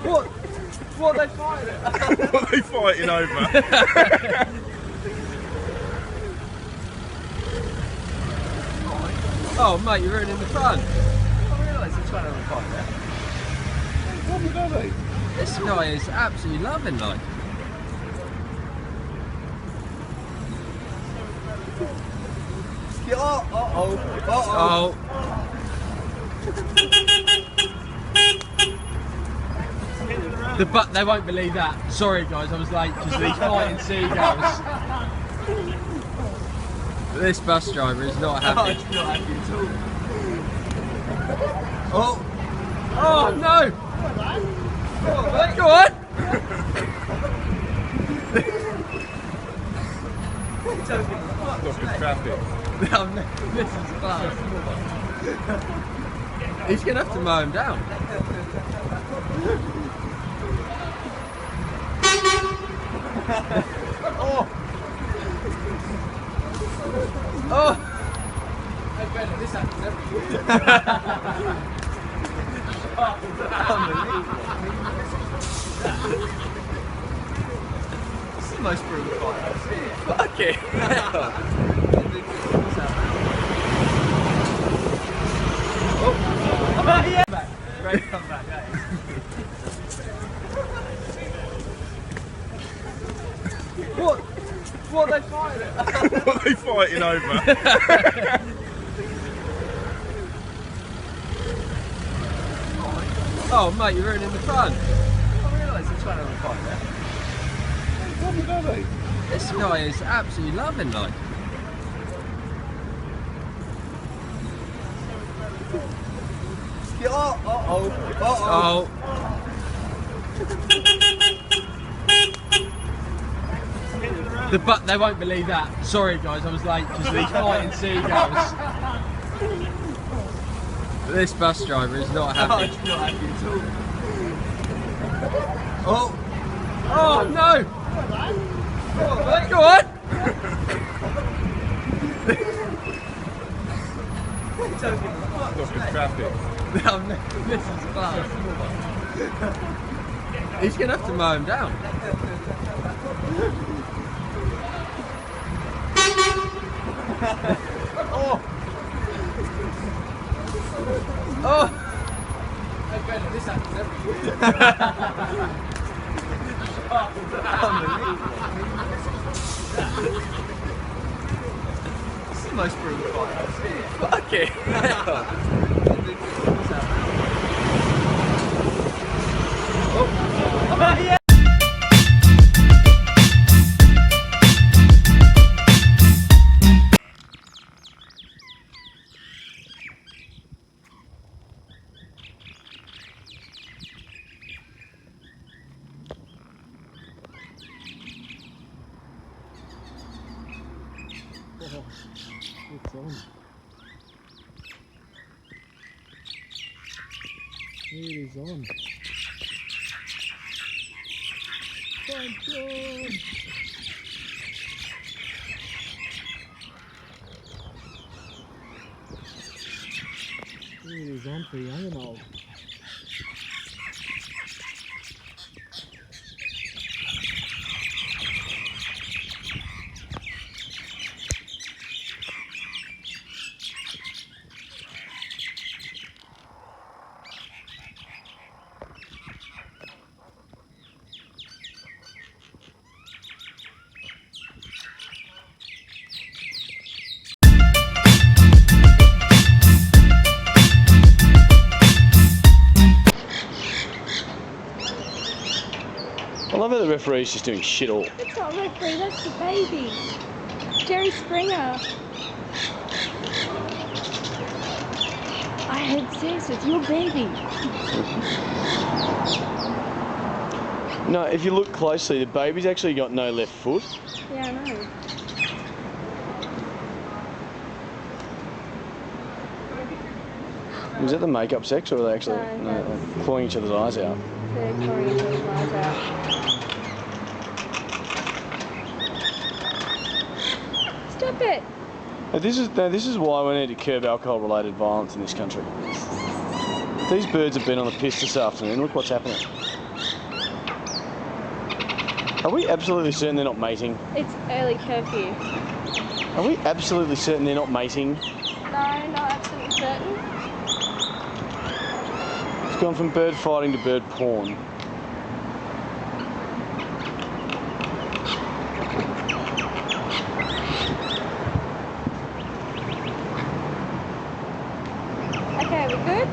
What? What are they fighting? What are they fighting over? Oh mate, you're ruining the fun. I realise they're trying to have a fight there. What are they? This guy is absolutely loving life. Oh. But they won't believe that. Sorry guys, I was late because these fighting seagulls. This bus driver is not happy. He's not happy at all. Oh! Oh no! Go on! Look at traffic. This is class. He's gonna have to mow him down. Oh! Oh! This happens every year. This is the most brutal fight I've seen. Fuck it! Oh yeah! Great comeback, that is. What? What are they fighting? What are they fighting over? Oh mate, you're ruining the fun. I realise they're trying to have a fight there. What are they? This guy is absolutely loving life. Oh. But they won't believe that. Sorry guys, I was late because these fighting seagulls. This bus driver is not happy. He's not happy at all. Oh! Oh no! Go on! Look at traffic. This is class. He's gonna have to mow him down. Oh! Oh! This happens every year. This is the most brutal fight I've seen. Fuck it! Oh yeah! Oh, it's on. It is on. Thank God. It is on for young and old. I love how the referee's just doing shit all. That's not referee, that's the baby. Jerry Springer. I had sex with your baby. No, if you look closely, the baby's actually got no left foot. Yeah, I know. Was that the makeup sex, or were they actually No, like clawing each other's eyes out? They're clawing each other's eyes out. Stop it! Now, this is why we need to curb alcohol-related violence in this country. These birds have been on the piss this afternoon. Look what's happening. Are we absolutely certain they're not mating? It's early curfew. Are we absolutely certain they're not mating? No, not absolutely certain. It's gone from bird fighting to bird porn. Okay, we're good?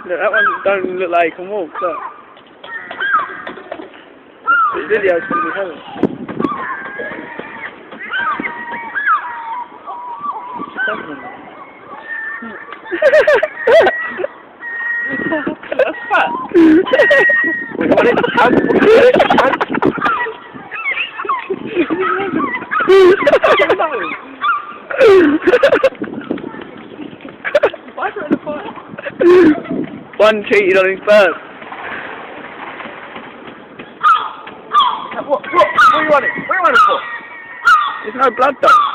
Look, that one don't look like he can walk, look. This video's going to be heavy. That's fat. What is One cheated on his bird. What are you running? What are you running for? There's no blood though.